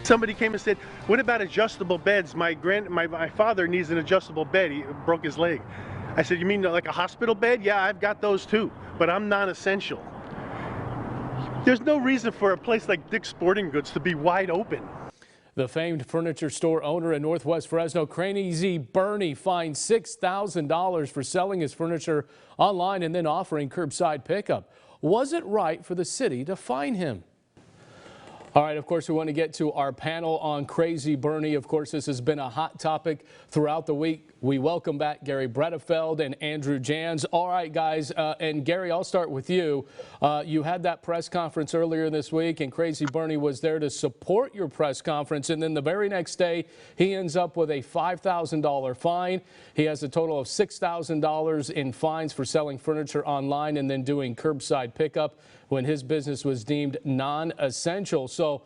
Somebody came and said, what about adjustable beds? My father needs an adjustable bed. He broke his leg. I said, you mean like a hospital bed? Yeah, I've got those too, but I'm non-essential. There's no reason for a place like Dick's Sporting Goods to be wide open. The famed furniture store owner in Northwest Fresno, Crazy Bernie, fined $6,000 for selling his furniture online and then offering curbside pickup. Was it right for the city to fine him? All right, of course, we want to get to our panel on Crazy Bernie. Of course, this has been a hot topic throughout the week. We welcome back Gary Bredefeld and Andrew Jans. All right, guys, and Gary, I'll start with you. You had that press conference earlier this week, and Crazy Bernie was there to support your press conference. And then the very next day, he ends up with a $5,000 fine. He has a total of $6,000 in fines for selling furniture online and then doing curbside pickup when his business was deemed non-essential. So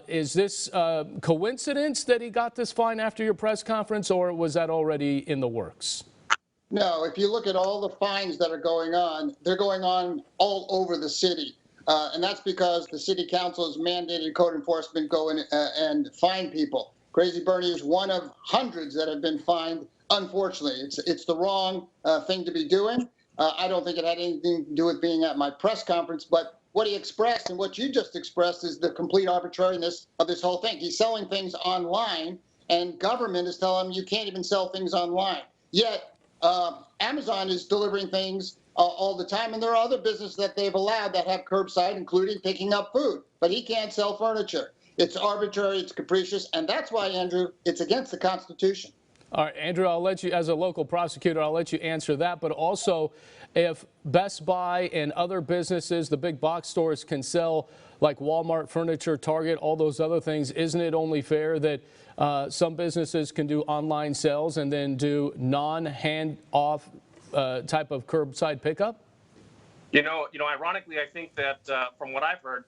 is this coincidence that he got this fine after your press conference, or was that already in the works? No, if you look at all the fines that are going on, they're going on all over the city. And that's because the city council has mandated code enforcement go in and fine people. Crazy Bernie is one of hundreds that have been fined. Unfortunately, it's the wrong thing to be doing. I don't think it had anything to do with being at my press conference, but what he expressed and what you just expressed is the complete arbitrariness of this whole thing. He's selling things online, and government is telling him you can't even sell things online. Yet Amazon is delivering things all the time, and there are other businesses that they've allowed that have curbside, including picking up food, but he can't sell furniture. It's arbitrary, it's capricious, and that's why, Andrew, it's against the Constitution. All right, Andrew, I'll let you, as a local prosecutor, I'll let you answer that. But also, if Best Buy and other businesses, the big box stores, can sell like Walmart furniture, Target, all those other things, isn't it only fair that some businesses can do online sales and then do non-hand-off type of curbside pickup? You know, ironically, I think that from what I've heard,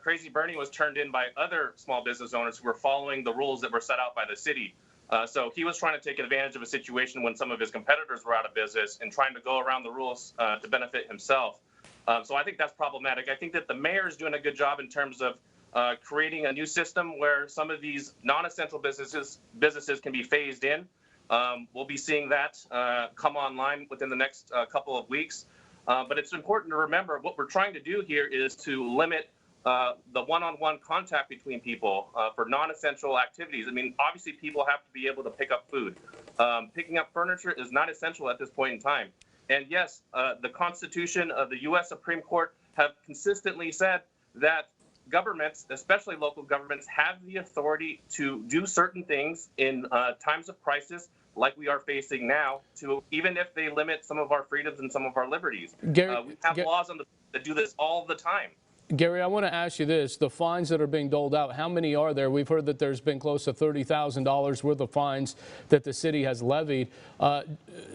Crazy Bernie was turned in by other small business owners who were following the rules that were set out by the city. So he was trying to take advantage of a situation when some of his competitors were out of business and trying to go around the rules to benefit himself. So I think that's problematic. I think that the mayor is doing a good job in terms of creating a new system where some of these non-essential businesses can be phased in. We'll be seeing that come online within the next couple of weeks. But it's important to remember what we're trying to do here is to limit the one-on-one contact between people for non-essential activities. I mean, obviously, people have to be able to pick up food. Picking up furniture is not essential at this point in time. And yes, the Constitution of the U.S. Supreme Court have consistently said that governments, especially local governments, have the authority to do certain things in times of crisis like we are facing now, to even if they limit some of our freedoms and some of our liberties. Gary, we have laws that do this all the time. Gary, I want to ask you this. The fines that are being doled out, how many are there? We've heard that there's been close to $30,000 worth of fines that the city has levied.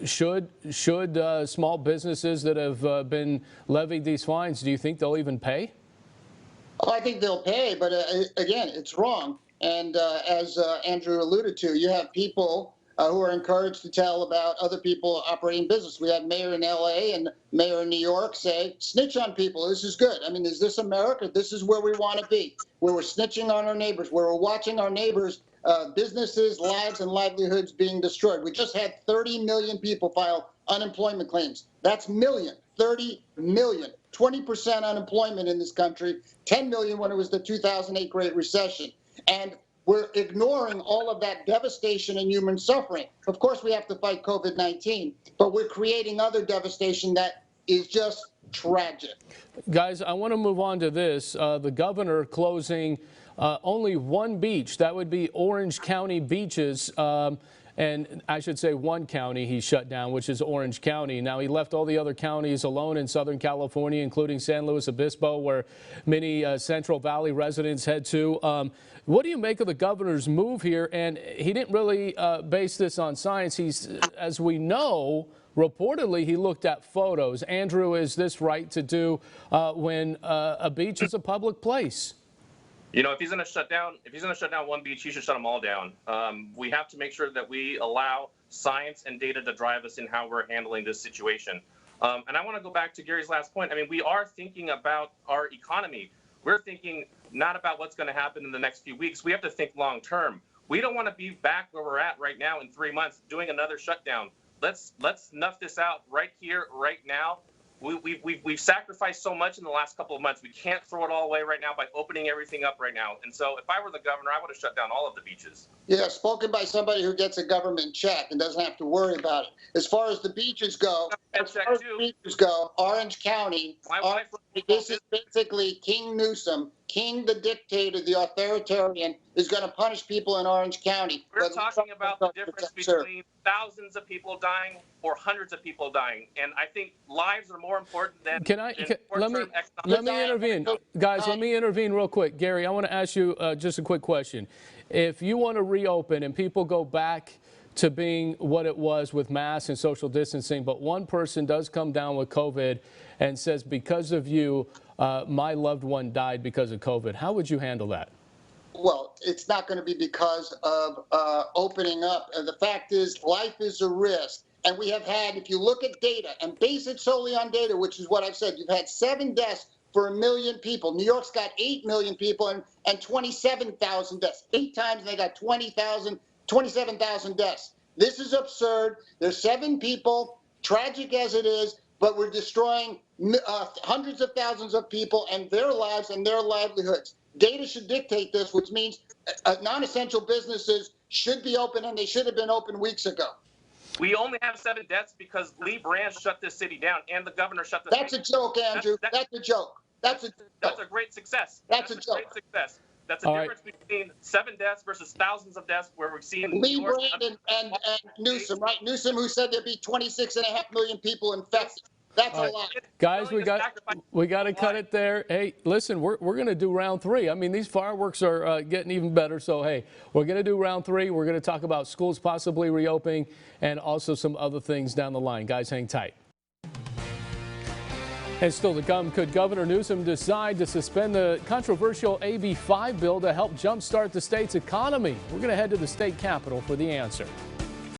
Should small businesses that have been levied these fines, do you think they'll even pay? Oh, I think they'll pay, but again, it's wrong. And as Andrew alluded to, you have people who are encouraged to tell about other people operating business. We had mayor in L.A. and mayor in New York say, snitch on people. This is good. I mean, is this America? This is where we want to be, where we're snitching on our neighbors, where we're watching our neighbors' businesses, lives, and livelihoods being destroyed. We just had 30 million people file unemployment claims. That's million, 30 million. 20% unemployment in this country, 10 million when it was the 2008 Great Recession. And we're ignoring all of that devastation and human suffering. Of course, we have to fight COVID-19, but we're creating other devastation that is just tragic. Guys, I want to move on to this. The governor closing only one beach. That would be Orange County beaches. And I should say one county he shut down, which is Orange County. Now, he left all the other counties alone in Southern California, including San Luis Obispo, where many Central Valley residents head to. What do you make of the governor's move here? And he didn't really base this on science. He's, as we know, reportedly he looked at photos. Andrew, is this right to do when a beach is a public place? You know, if he's going to shut down one beach, he should shut them all down. We have to make sure that we allow science and data to drive us in how we're handling this situation. And I want to go back to Gary's last point. I mean, we are thinking about our economy. we're thinking not about what's going to happen in the next few weeks. We have to think long term. We don't want to be back where we're at right now in 3 months doing another shutdown. Let's snuff this out right here, right now. We've sacrificed so much in the last couple of months. We can't throw it all away right now by opening everything up right now. And so if I were the governor, I would have shut down all of the beaches. Yeah, spoken by somebody who gets a government check and doesn't have to worry about it. As far as the beaches go, Orange County, this is basically King Newsom, King the dictator, the authoritarian, is going to punish people in Orange County. We're talking about the difference between thousands of people dying or hundreds of people dying. And I think lives are more important than let me intervene. Guys, let me intervene real quick. Gary, I want to ask you just a quick question. If you want to reopen and people go back to being what it was with masks and social distancing, but one person does come down with COVID and says, because of you, my loved one died because of COVID, how would you handle that? Well, it's not going to be because of opening up. The fact is, life is a risk. And we have had, if you look at data and base it solely on data, which is what I've said, you've had 7 deaths for 1 million people. New York's got 8 million people and 27,000 deaths. 8 times, and they got 27,000 deaths. This is absurd. There's 7 people, tragic as it is, but we're destroying hundreds of thousands of people and their lives and their livelihoods. Data should dictate this, which means non-essential businesses should be open, and they should have been open weeks ago. We only have 7 deaths because Lee Branch shut this city down and the governor shut the That's a joke, Andrew. That's a joke. That's a great success. That's a joke. Great success. That's the difference between 7 deaths versus thousands of deaths where we're seeing Lee Branch and Newsom, right? Newsom, who said there'd be 26.5 million people infected. That's a lot. Guys, we got to cut it there. Hey, listen, we're going to do round 3. I mean, these fireworks are getting even better. So, hey, we're going to do round 3. We're going to talk about schools possibly reopening and also some other things down the line. Guys, hang tight. And still to come, could Governor Newsom decide to suspend the controversial AB 5 bill to help jumpstart the state's economy? We're going to head to the state capitol for the answer.